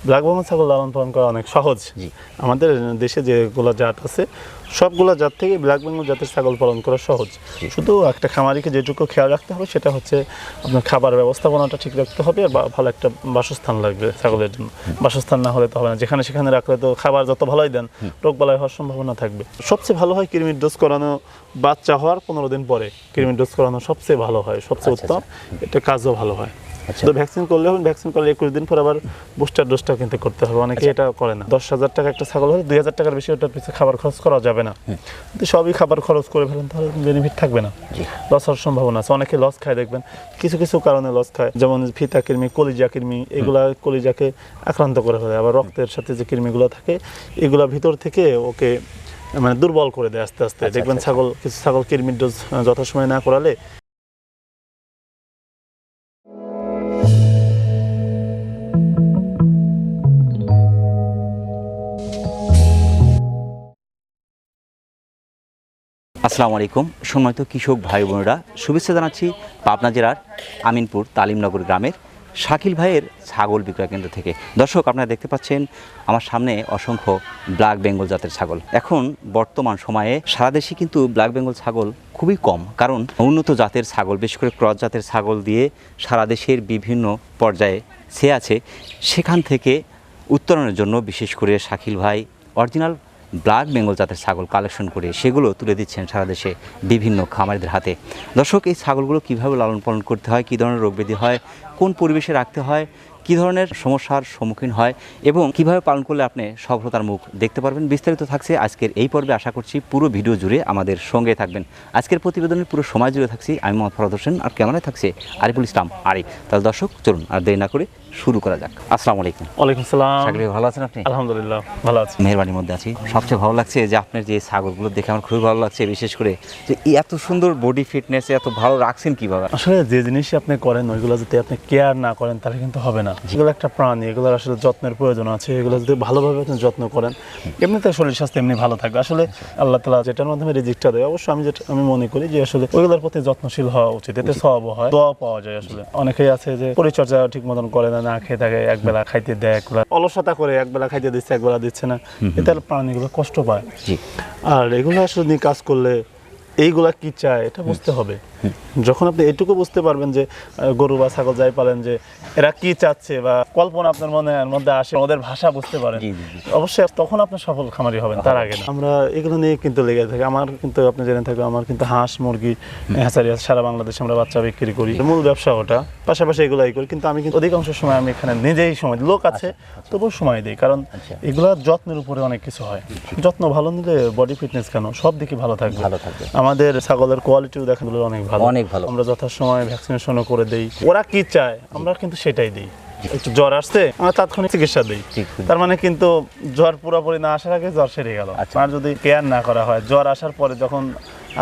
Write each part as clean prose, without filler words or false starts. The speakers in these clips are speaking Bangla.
ব্ল্যাক বেঙ্গল ছাগল লালন পালন করা অনেক সহজ। আমাদের দেশে যেগুলো জাত আছে সবগুলো জাত থেকে ব্ল্যাক বেঙ্গল জাতের ছাগল পালন করা সহজ। শুধু একটা খামারিকে যেটুকু খেয়াল রাখতে হবে সেটা হচ্ছে আপনার খাবার ব্যবস্থাপনাটা ঠিক রাখতে হবে আর ভালো একটা বাসস্থান লাগবে ছাগলের জন্য। বাসস্থান না হলে তো হবে না, যেখানে সেখানে রাখলে তো খাবার যত ভালোই দেন রোগবালাই হওয়ার সম্ভাবনা থাকবে। সবচেয়ে ভালো হয় কৃমির ডোজ করানো বাচ্চা হওয়ার 15 দিন পরে কৃমির ডোজ করানো সবচেয়ে ভালো হয়, সবচেয়ে উত্তম। এটা কাজও ভালো হয়। তো ভ্যাকসিন করলে 21 দিন পর আবার বুস্টার ডোজটা কিন্তু করতে হবে। অনেকে এটা করে না। 10,000 টাকা একটা ছাগল হলে 2,000 টাকার বেশি ওটার পিছনে খাবার খরচ করা যাবে না। যদি সবই খাবার খরচ করে ফেলেন তাহলে বেনিফিট থাকবে না, লস হওয়ার সম্ভাবনা আছে। অনেকে লস খায়, দেখবেন কিছু কিছু কারণে লস খায়, যেমন ফিতা কৃমি, কলিজা কৃমি, এগুলা কলিজাকে আক্রান্ত করে ফেলে। আবার রক্তের সাথে যে কৃমিগুলো থাকে এগুলা ভিতর থেকে ওকে মানে দুর্বল করে দেয় আস্তে আস্তে। দেখবেন কিছু ছাগল কৃমির ডোজ যথাসময়ে না করালে আসসালামু আলাইকুম সম্মানিত কৃষক ভাই বোনেরা, শুভেচ্ছা জানাচ্ছি পাবনা জেলার আমিনপুর তালিমনগর গ্রামের শাকিল ভাইয়ের ছাগল বিক্রয় কেন্দ্র থেকে। দর্শক, আপনারা দেখতে পাচ্ছেন আমার সামনে অসংখ্য ব্ল্যাক বেঙ্গল জাতের ছাগল। এখন বর্তমান সময়ে সারা দেশে কিন্তু ব্ল্যাক বেঙ্গল ছাগল খুবই কম, কারণ উন্নত জাতের ছাগল, বিশেষ করে ক্রস জাতের ছাগল দিয়ে সারা দেশের বিভিন্ন পর্যায়ে সে আছে। সেখান থেকে উত্তরণের জন্য বিশেষ করে শাকিল ভাই অরিজিনাল ব্ল্যাক বেঙ্গল জাতের ছাগল কালেকশন করে সেগুলো তুলে দিচ্ছেন সারা দেশে বিভিন্ন খামারিদের হাতে। দর্শক, এই ছাগলগুলো কীভাবে লালন পালন করতে হয়, কী ধরনের রোগ ব্যাধি হয়, কোন পরিবেশে রাখতে হয়, কী ধরনের সমস্যার সম্মুখীন হয় এবং কিভাবে পালন করলে আপনি সফলতার মুখ দেখতে পারবেন, বিস্তারিত থাকছে আজকের এই পর্বে। আশা করছি পুরো ভিডিও জুড়ে আমাদের সঙ্গে থাকবেন। আজকের প্রতিবেদনের পুরো সময় জুড়ে থাকছি আমি মোহাম্মদ ফরহাদ হোসেন, আর ক্যামেরায় থাকছে আরিফুল ইসলাম আরিফ। তাহলে দর্শক, চলুন আর দেরি না করে শুরু করা যাক। আসসালামু আলাইকুম। ওয়ালাইকুম আসসালাম। শাকিল ভাই, ভালো আছেন আপনি? আলহামদুলিল্লাহ ভালো আছি, মেহরবানির মধ্যে আছি। সবচেয়ে ভালো লাগছে যে আপনার যে ছাগলগুলো দেখে আমার খুবই ভালো লাগছে, বিশেষ করে যে এত সুন্দর বডি ফিটনেস এত ভালো রাখছেন কিভাবে? আসলে যে জিনিসই আপনি করেন ওইগুলো যদি আপনি কেয়ার না করেন তাহলে কিন্তু হবে না। এগুলো একটা প্রাণী, এগুলোর আসলে যত্নের প্রয়োজন আছে। এগুলো যদি ভালোভাবে আপনি যত্ন করেন এমনিতে শরীর স্বাস্থ্য এমনি ভালো থাকবে। আসলে আল্লাহ তাআলা যেটার মাধ্যমে রিজিকটা দেয়, অবশ্যই আমি মনে করি যে আসলে ওইগুলোর প্রতি যত্নশীল হওয়া উচিত, এতে সওয়াবও হয়, দোয়া পাওয়া যায়। আসলে অনেকেই আছে যে পরিচর্যা ঠিক মতন করে না, না খেয়ে থাকে, একবেলা খাইতে দেয়, একবেলা অলসতা করে, একবেলা খাইতে দিচ্ছে একবেলা দিচ্ছে না, এতে প্রাণীগুলো কষ্ট পায়। আর এগুলো আসলে নিয়ে কাজ করলে এইগুলা কি চায় এটা বুঝতে হবে। যখন আপনি এটুকু বুঝতে পারবেন যে গরু বা ছাগল যাই পালেন যে এরা কি চাচ্ছে বা কল্পনা আপনার মনের মধ্যে আসে, ওদের ভাষা বুঝতে পারেন, অবশ্যই তখন আপনি সফল খামারি হবেন, তার আগে না। আমরা এগুলো নিয়ে কিন্তু লেগে থাকি। আমার কিন্তু আপনি জেনে থাকবেন আমার কিন্তু হাঁস মুরগি হ্যাচারি আছে সারা বাংলাদেশে, আমরা বাচ্চা বিক্রি করি, মূল ব্যবসা ওটা, পাশাপাশি এগুলাই করি। কিন্তু আমি কিন্তু অধিকাংশ সময় আমি এখানে নিজেই সময়, লোক আছে তবুও সময় দিই, কারণ এগুলো যত্নের উপরে অনেক কিছু হয়। যত্ন ভালো নিলে বডি ফিটনেস কেন সব দিকে ভালো থাকবে। আমাদের ছাগলের কোয়ালিটিও দেখা গেল অনেক ভালো, অনেক ভালো। আমরা যথাসময়ে ভ্যাকসিনেশনও করে দেই। ওরা কি চায় আমরা কিন্তু সেটাই দিই। একটু জ্বর আসছে আমরা তাৎক্ষণিক চিকিৎসা দিই, তার মানে কিন্তু জ্বর পুরোপুরি না আসার আগে জ্বর সেরে গেল। আর যদি কেয়ার না করা হয়, জ্বর আসার পরে যখন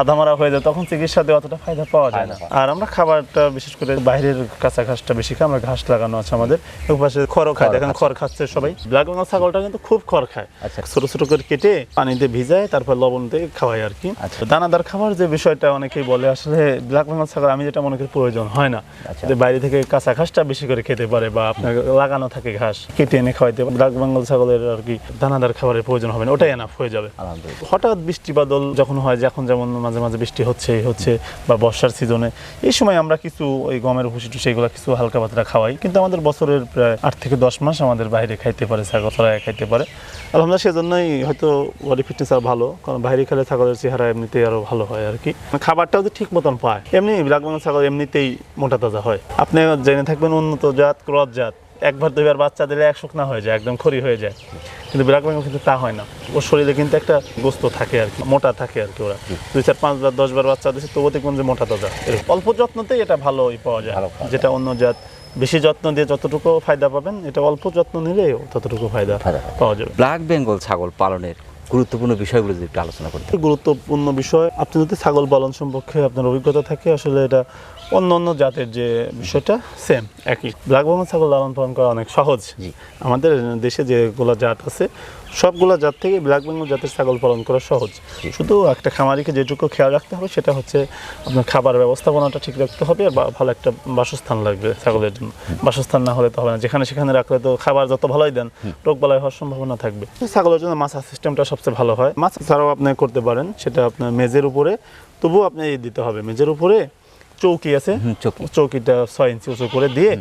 আধামারা হয়ে যায় তখন চিকিৎসা দিয়ে অতটা ফায়দা পাওয়া যায় না। আর আমরা খাবারটা বিশেষ করে বাইরের কাঁচা ঘাসটা বেশি খাই, আমরা ঘাস লাগানো আছে আমাদের পাশে, খড়ও খায়, দেখেন খড় খাচ্ছে সবাই। ব্ল্যাক বেঙ্গল ছাগলটা কিন্তু খুব খড় খায়, ছোট ছোট করে কেটে পানিতে ভিজায় তারপর লবণ দিয়ে খাওয়াই আর কি। দানাদার খাবার যে বিষয়টা অনেকেই বলে, আসলে ব্ল্যাক বেঙ্গল ছাগল আমি যেটা মনে করি প্রয়োজন হয় না, যে বাইরে থেকে কাঁচা ঘাসটা বেশি করে খেতে পারে বা আপনার লাগানো থাকে ঘাস কেটে এনে খাওয়াইতে পারে। ব্ল্যাক বেঙ্গল ছাগলের আর কি দানাদার খাবারের প্রয়োজন হবে না, ওটাই এনাফ হয়ে যাবে। হঠাৎ বৃষ্টি বাদল যখন হয়, যখন যেমন মাঝে মাঝে বৃষ্টি হচ্ছে বা বর্ষার সিজনে, এই সময় আমরা কিছু ওই গমের ভুসি টুসি এগুলো কিছু হালকা পাতলা খাওয়াই। কিন্তু আমাদের বছরের প্রায় 8 থেকে 10 মাস আমাদের বাইরে খাইতে পারে ছাগল, চড়াই খাইতে পারে। আলহামদুলিল্লাহ, সেজন্যই হয়তো বডি ফিটনেস আর ভালো, কারণ বাইরে খেলে ছাগলের চেহারা এমনিতেই আরো ভালো হয় আর কি। খাবারটাও যদি ঠিক মতন পায়, এমনি ব্ল্যাক বেঙ্গল ছাগল এমনিতেই মোটা তাজা হয়। আপনি জেনে থাকবেন উন্নত জাত ক্রস জাত একবার দুইবার বাচ্চা দিলে এক শুকনা হয়ে যায়, একদম খড়ি হয়ে যায়। কিন্তু ব্ল্যাক বেঙ্গল কিন্তু তা হয় না, ওর শরীরে কিন্তু একটা গোস্ত থাকে আর কি, মোটা থাকে আর কি। ওরা 2, 4, 5 বার 10 বার বাচ্চা দিচ্ছে তবুও দেখবেন যে মোটা তাজা। অল্প যত্নতেই এটা ভালোই পাওয়া যায়, যেটা অন্য জাত বেশি যত্ন দিয়ে যতটুকু ফায়দা পাবেন, এটা অল্প যত্ন নিলেও ততটুকু ফায়দা পাওয়া যাবে। ব্ল্যাক বেঙ্গল ছাগল পালনের গুরুত্বপূর্ণ বিষয়গুলো যদি একটু আলোচনা করতে। গুরুত্বপূর্ণ বিষয়, আপনি যদি ছাগল পালন সম্পর্কে আপনার অভিজ্ঞতা থাকে, আসলে এটা অন্য জাতের যে বিষয়টা সেম একই। ব্ল্যাক বেঙ্গল ছাগল লালন পালন করা অনেক সহজ। আমাদের দেশে যেগুলো জাত আছে সবগুলো জাত থেকে ব্ল্যাক বেঙ্গল জাতের ছাগল পালন করা সহজ। শুধু একটা খামারিকে যেটুকু খেয়াল রাখতে হবে সেটা হচ্ছে আপনার খাবার ব্যবস্থাপনাটা ঠিক রাখতে হবে, আর ভালো একটা বাসস্থান লাগবে ছাগলের জন্য। বাসস্থান না হলে তো হবে না, যেখানে সেখানে রাখলে তো খাবার যত ভালোই দেন রোগবালাই হওয়ার সম্ভাবনা থাকবে। ছাগলের জন্য মাছা সিস্টেমটা সবচেয়ে ভালো হয়। মাছ ছাড়াও আপনি করতে পারেন, সেটা আপনার মেজের উপরে, তবুও আপনি দিতে হবে মেজের উপরে চৌকি আছে, চৌকিটা 6 ইঞ্চি উঁচু করে দিয়ে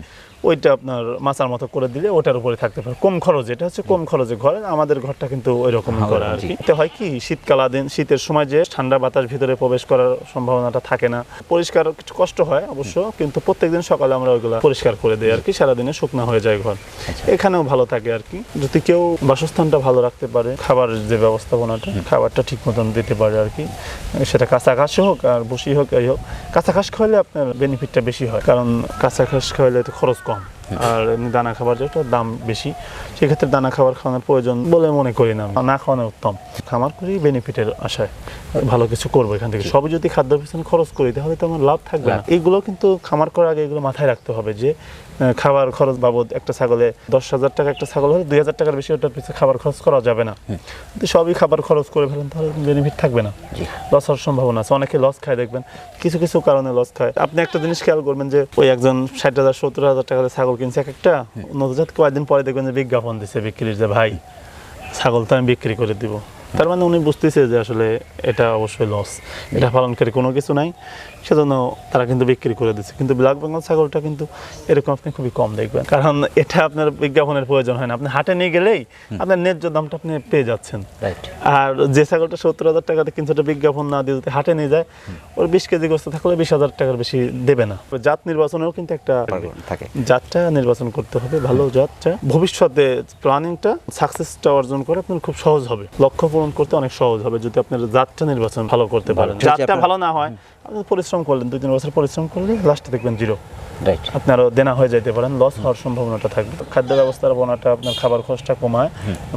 ওইটা আপনার মাচার মতো করে দিলে ওটার উপরে থাকতে পারে। কম খরচ, এটা হচ্ছে কম খরচে ঘর। আমাদের ঘরটা কিন্তু ওই রকমই করা আর কি। এতে হয় কি, শীতকালীন শীতের সময় যে ঠান্ডা বাতাস ভিতরে প্রবেশ করার সম্ভাবনাটা থাকে না। পরিষ্কার কিছু কষ্ট হয় অবশ্য, কিন্তু প্রত্যেকদিন সকালে আমরা ওইগুলো পরিষ্কার করে দিই আর কি, সারাদিনে শুকনো হয়ে যায় ঘর। এখানেও ভালো থাকে আর কি, যদি কেউ বাসস্থানটা ভালো রাখতে পারে, খাবার যে ব্যবস্থাপনাটা, খাবারটা ঠিক মতন দিতে পারে আর কি। সেটা কাঁচা ঘাস হোক আর ভুসি হোক, এই হোক। কাঁচা ঘাস খাওয়ালে আপনার বেনিফিটটা বেশি হয়, কারণ কাঁচা ঘাস খাওয়ালে তো খরচ কম, আর এমনি দানা খাবার যেটা দাম বেশি, সেক্ষেত্রে দানা খাবার খাওয়ানোর প্রয়োজন বলে মনে করি না, না খাওয়ানো উত্তম। খামার করি বেনিফিটের আশায় ভালো কিছু করবো এখান থেকে। সবই যদি খাদ্যের পিছনে খরচ করি তাহলে তো আমার লাভ থাকবে না। এইগুলো কিন্তু খামার করার আগে এগুলো মাথায় রাখতে হবে যে খাবার খরচ বাবদ একটা ছাগলে 10,000 টাকা একটা ছাগল হলে 2,000 টাকার বেশি ওটার পিছনে খাবার খরচ করা যাবে না। কিন্তু সবই খাবার খরচ করে ফেলেন তাহলে বেনিফিট থাকবে না, লস হওয়ার সম্ভাবনা আছে। অনেকে লস খায়, দেখবেন কিছু কিছু কারণে লস খায়। আপনি একটা জিনিস খেয়াল করবেন যে ওই একজন 60,000 70,000 টাকা ছাগল কিনছে একটা, নতুন কয়েকদিন পরে দেখবেন যে বিজ্ঞাপন দিচ্ছে বিক্রির, যে ভাই ছাগল তো আমি বিক্রি করে দিব। তার মানে উনি বুঝতেছে যে আসলে এটা অবশ্যই লস, এটা পালনকারী কোনো কিছু নাই, সেজন্য তারা কিন্তু বিক্রি করে দিচ্ছে। কিন্তু ব্ল্যাক বেঙ্গল ছাগলটা কিন্তু এরকম আপনি খুবই কম দেখবেন, কারণ এটা আপনার বিজ্ঞাপনের প্রয়োজন হয় না। আপনি হাটে নিয়ে গেলেই আপনার ন্যায্য দামটা আপনি পেয়ে যাচ্ছেন। আর যে ছাগলটা 70,000 টাকাতে কিনছে, ওটা বিজ্ঞাপন না দিয়ে হাটে নিয়ে যায়, ওর 20 কেজি গোস্ত থাকলে 20,000 টাকার বেশি দেবে না। জাত নির্বাচনেও কিন্তু একটা থাকে, জাতটা নির্বাচন করতে হবে, ভালো জাতটা। ভবিষ্যতে প্ল্যানিংটা সাকসেসটা অর্জন করে আপনার খুব সহজ হবে, লক্ষ্য পূরণ করতে অনেক সহজ হবে যদি আপনার জাতটা নির্বাচন ভালো করতে পারেন। জাতটা ভালো না হয়, আপনি পরিশ্রম করলেন 2-3 বছর পরিশ্রম করলে লাস্টে দেখবেন জিরো, আপনার দেনা হয়ে যেতে পারেন, লস হওয়ার সম্ভাবনাটা থাকবে। খাদ্য ব্যবস্থাপনাটা আপনার খাবার খরচটা কমায়,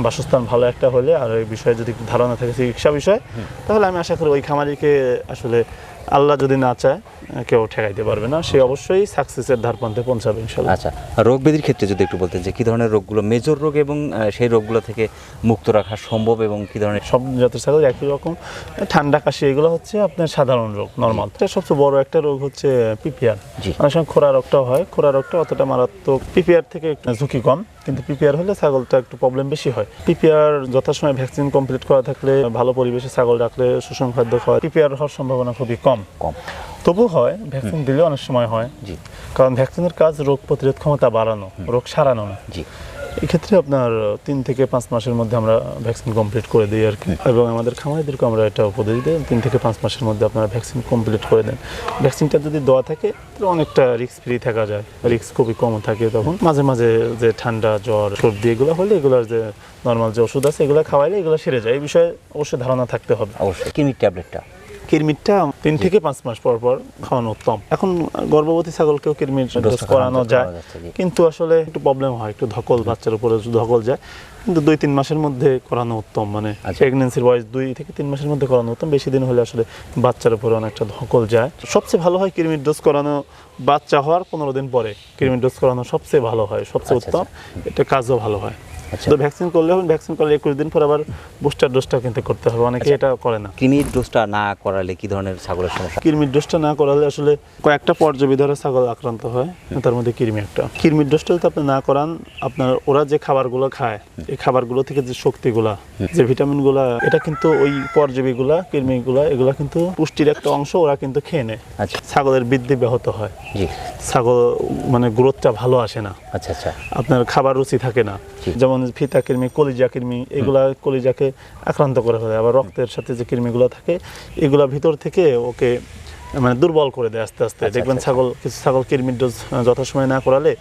বাসস্থান ভালো একটা হলে, আর এই বিষয়ে যদি ধারণা থাকে চিকিৎসা বিষয়, তাহলে আমি আশা করি ওই খামারিকে আসলে আল্লাহ যদি না চায় কেউ ঠেকাইতে পারবে না, সে অবশ্যই সাকসেসের ধারপন্থে পৌঁছাবে ইনশাআল্লাহ। আচ্ছা, রোগ ব্যাধির ক্ষেত্রে যদি একটু বলতেন যে কি ধরনের রোগগুলো মেজর রোগ এবং সেই রোগগুলো থেকে মুক্ত রাখা সম্ভব, এবং কি ধরনের? সব জাতের ছাগল একই রকম, ঠান্ডা কাশি এগুলো হচ্ছে আপনার সাধারণ রোগ, নর্মাল। সবচেয়ে বড় একটা রোগ হচ্ছে পিপিআর। অনেক সময় খোরা রোগটাও হয়, খোরা রোগটা অতটা মারাত্মক, পিপিআর থেকে ঝুঁকি কম, কিন্তু পিপিআর হলে ছাগলটা একটু প্রবলেম বেশি হয়। পিপিআর যথাসময়ে ভ্যাকসিন কমপ্লিট করা থাকলে, ভালো পরিবেশে ছাগল রাখলে, সুষম খাদ্য খাওয়া, পিপিআর হওয়ার সম্ভাবনা খুবই কম। তবু হয়, ভ্যাকসিন দিলে অনেক সময় হয়, কারণ ভ্যাকসিনের কাজ রোগ প্রতিরোধ ক্ষমতা বাড়ানো, রোগ সারানো না। এক্ষেত্রে আপনার 3 থেকে 5 মাসের মধ্যে আমরা ভ্যাকসিন কমপ্লিট করে দিই আর কি, এবং আমাদের খামারিদেরকে আমরা এটা উপদেশ দিই 3 থেকে 5 মাসের মধ্যে আপনারা ভ্যাকসিন কমপ্লিট করে দেন। ভ্যাকসিনটা যদি দেওয়া থাকে তাহলে অনেকটা রিস্ক ফ্রি থাকা যায়, রিস্ক খুবই কম থাকে। তখন মাঝে মাঝে যে ঠান্ডা জ্বর সর্দি এগুলো হলে এগুলোর যে নর্মাল যে ওষুধ আছে এগুলো খাওয়াইলে এগুলো সেরে যায়, এই বিষয়ে অবশ্যই ধারণা থাকতে হবে। অবশ্যই কিডনির ট্যাবলেটটা, কিরমিটটা 3 থেকে 5 মাস পর পর খাওয়ানো উত্তম। এখন গর্ভবতী ছাগলকেও কিরমিট ডোজ করানো যায়, কিন্তু আসলে একটু প্রবলেম হয়, একটু ধকল, বাচ্চার উপরে ধকল যায়, কিন্তু 2-3 মাসের মধ্যে করানো উত্তম। মানে প্রেগনেন্সির বয়স 2 থেকে 3 মাসের মধ্যে করানো উত্তম, বেশি দিন হলে আসলে বাচ্চার উপরে অনেকটা ধকল যায়। সবচেয়ে ভালো হয় কিরমিট ডোজ করানো বাচ্চা হওয়ার 15 দিন পরে, কিরমিট ডোজ করানো সবচেয়ে ভালো হয়, সবচেয়ে উত্তম, এটা কাজও ভালো হয়। তো ভ্যাকসিন করলে হবে, ভ্যাকসিন করলে 21 দিন পর আবার বুস্টার ডোজটা কিন্তু করতে হবে, অনেকে এটা করে না। কিডনির ডোজটা না করালে কি ধরনের ছাগলের সমস্যা? কিরমির ডোজটা না করালে আসলে কয়েকটা পর্যবিধারে ছাগল আক্রান্ত হয়, তার মধ্যে কিরমি একটা। কিরমির ডোজটা যদি আপনি না করান, আপনার ওরা যে খাবারগুলো খায়, এই খাবারগুলো থেকে যে শক্তিগুলা, যে ভিটামিনগুলা, এটা কিন্তু ওই পরজীবীগুলা, কিরমিগুলা, এগুলা কিন্তু পুষ্টির একটা অংশ ওরা কিন্তু খেয়ে নেয়। ছাগলের বৃদ্ধি ব্যাহত হয়, ছাগল মানে গ্রোথটা ভালো আসে না, আপনার খাবার রুচি থাকে না। যেমন ফিতা কৃমি, কলিজা কৃমি, এগুলা কলিজাকে আক্রান্ত করে ফেলে। আবার রক্তের সাথে যে কৃমিগুলো থাকে এগুলা ভিতর থেকে ওকে মানে দুর্বল করে দেয় আস্তে আস্তে। দেখবেন ছাগল, কিছু ছাগল কৃমির ডোজ যথাসময় না করালে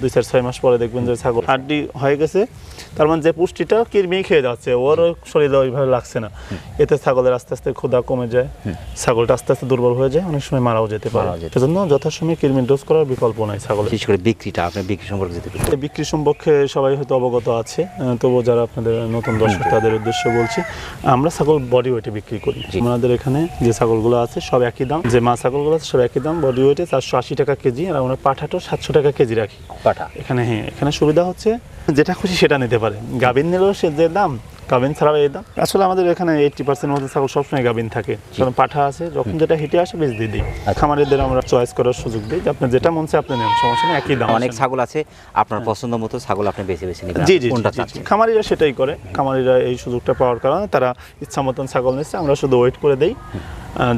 2-4-6 মাস পরে দেখবেন যে ছাগল হাড্ডি হয়ে গেছে, তার মানে যে পুষ্টিটা কৃমি খেয়ে যাচ্ছে ওর শরীরে ওইভাবে লাগছে না, এতে ছাগলের আস্তে আস্তে ক্ষুধা কমে যায়, ছাগলটা আস্তে আস্তে দুর্বল হয়ে যায়, অনেক সময় মারাও যেতে পারে। সেজন্য যথাসময়ে কৃমির ডোজ করার বিকল্প নাই ছাগলের। বিশেষ করে বিক্রিটা, আপনি বিক্রি সম্পর্কে যদি বিক্রি সম্পর্কে সবাই হয়তো অবগত আছে, তবুও যারা আপনাদের নতুন দর্শক তাদের উদ্দেশ্যে বলছি, আমরা ছাগল বডি ওয়েটে বিক্রি করি। আমাদের এখানে যে ছাগলগুলো আছে সব একই দাম, যে মা ছাগলগুলো আছে সব একই দাম, বডি ওয়েটে 480 টাকা কেজি, আর আমরা পাঠাটো 700 টাকা কেজি রাখি পাঠা। এখানে। হ্যাঁ, এখানে সুবিধা হচ্ছে যেটা খুশি সেটা নিতে পারে, গাভিন নিলেও সে যে দাম, গাভিন ছাড়াও এই দাম। আসলে আমাদের এখানে 80% মতো ছাগল সবসময় গাভিন থাকে, কারণ পাঠা আছে, যখন যেটা হিটে আসে বেশ দিয়ে দিই। খামারিদের আমরা চয়েস করার সুযোগ দিই, যে আপনি যেটা মন চায় আপনি নেন, সমস্যা নেই, একই দাম। অনেক ছাগল আছে, আপনার পছন্দ মতো ছাগল আপনি বেছে বেছে নেবেন। জি জি জি, খামারিরা সেটাই করে। খামারিরা এই সুযোগটা পাওয়ার কারণে তারা ইচ্ছা মতন ছাগল নিচ্ছে, আমরা শুধু ওয়েট করে দেই।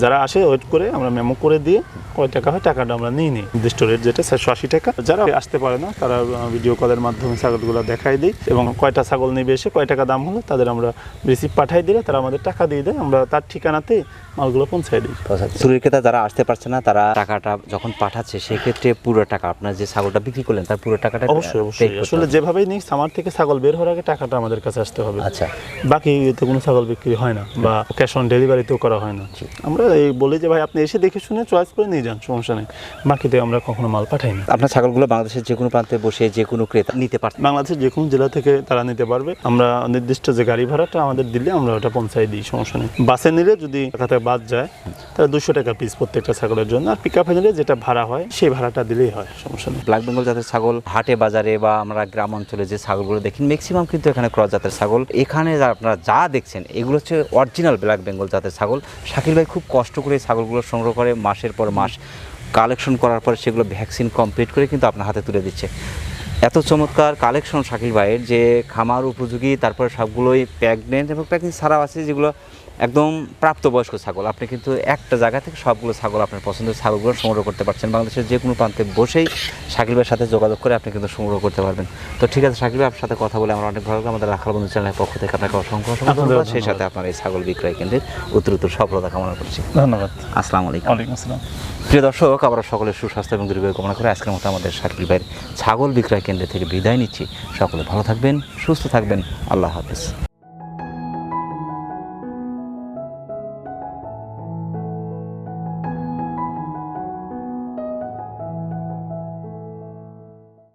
যারা আসে ওয়েট করে আমরা মেমো করে দিয়ে কয় টাকা হয় টাকাটা আমরা নিই নির্দিষ্ট রেট, যেটা 480 টাকা। যারা আসতে পারে না তারা ভিডিও কলের মাধ্যমে ছাগলগুলো দেখাই দিই, এবং কয়টা ছাগল নিবে এসে কয় টাকা দাম হলো তাদের আমরা রিসিপ্ট পাঠাই দিলে তারা আমাদের টাকা দিয়ে দেয়, আমরা তার ঠিকানাতে মালগুলো পৌঁছাই দিই। চুরির ক্রেতা যারা আসতে পারছে না তারা টাকাটা যখন পাঠাচ্ছে সেক্ষেত্রে পুরো টাকা, আপনার যে ছাগলটা বিক্রি করলেন তার পুরো টাকাটা অবশ্যই অবশ্যই, আসলে যেভাবেই নিই খামার থেকে ছাগল বের হওয়ার আগে টাকাটা আমাদের কাছে আসতে হবে। আচ্ছা, বাকি এতে কোনো ছাগল বিক্রি হয় না বা ক্যাশ অন ডেলিভারিতেও করা হয় না। আমরা এই বলি যে ভাই আপনি এসে দেখে শুনে চয়েস করে নিয়ে যান, সমস্যা নেই, বাকিতে আমরা কখনো মাল পাঠাই না। আপনার ছাগলগুলো বাংলাদেশের যে কোনো প্রান্তে বসে যে কোনো ক্রেতা নিতে পারছে, বাংলাদেশের যে কোনো জেলা থেকে তারা নিতে পারবে। আমরা নির্দিষ্ট যে গাড়ি ভাড়াটা আমাদের দিলে আমরা ওটা পৌঁছাই দিই, সমস্যা নেই। বাসে নিলে যদি টাকাতে বাদ যায় তাহলে 200 টাকা পিস প্রত্যেকটা ছাগলের জন্য, আর পিকআপে নিলে যেটা ভাড়া হয় সেই ভাড়াটা দিলেই হয়, সমস্যা নেই। ব্ল্যাক বেঙ্গল জাতের ছাগল হাটে বাজারে বা আমরা গ্রাম অঞ্চলে যে ছাগলগুলো দেখি ম্যাক্সিমাম কিন্তু এখানে ক্রস জাতের ছাগল। এখানে আপনারা যা দেখছেন এগুলো হচ্ছে অরিজিনাল ব্ল্যাক বেঙ্গল জাতের ছাগল। শাকিল ভাই খুব কষ্ট করে ছাগলগুলো সংগ্রহ করে, মাসের পর মাস কালেকশন করার পরে সেগুলো ভ্যাকসিন কমপ্লিট করে কিন্তু আপনার হাতে তুলে দিচ্ছে। এত চমৎকার কালেকশন শাকিল ভাইয়ের, যে খামার উপযোগী, তারপরে সবগুলোই প্রেগনেন্ট এবং প্রেগনেন্ট ছাড়াও আছে যেগুলো একদম প্রাপ্তবয়স্ক ছাগল। আপনি কিন্তু একটা জায়গা থেকে সবগুলো ছাগল আপনার পছন্দের ছাগলগুলো সংগ্রহ করতে পারছেন। বাংলাদেশের যে কোনো প্রান্তে বসেই শাকিল ভাইয়ের সাথে যোগাযোগ করে আপনি কিন্তু সংগ্রহ করতে পারবেন। তো ঠিক আছে শাকিল ভাই, আপনার সাথে কথা বলে আমরা অনেক ভালো লাগলো। আমাদের রাখাল বন্ধু চ্যানেলের পক্ষ থেকে আপনাকে অসংখ্য ধন্যবাদ, সেই সাথে আপনার এই ছাগল বিক্রয় কেন্দ্রের উত্তরোত্তর সফলতা কামনা করছি। ধন্যবাদ। আসসালামু আলাইকুম। ওয়ালাইকুম আসসালাম। প্রিয় দর্শক, আমরা সকলের সুস্বাস্থ্য এবং দীর্ঘায়ু কামনা করে আজকের মতো আমাদের শাকিল ভাইয়ের ছাগল বিক্রয় কেন্দ্র থেকে বিদায় নিচ্ছি। সকলে ভালো থাকবেন, সুস্থ থাকবেন, আল্লাহ হাফেজ।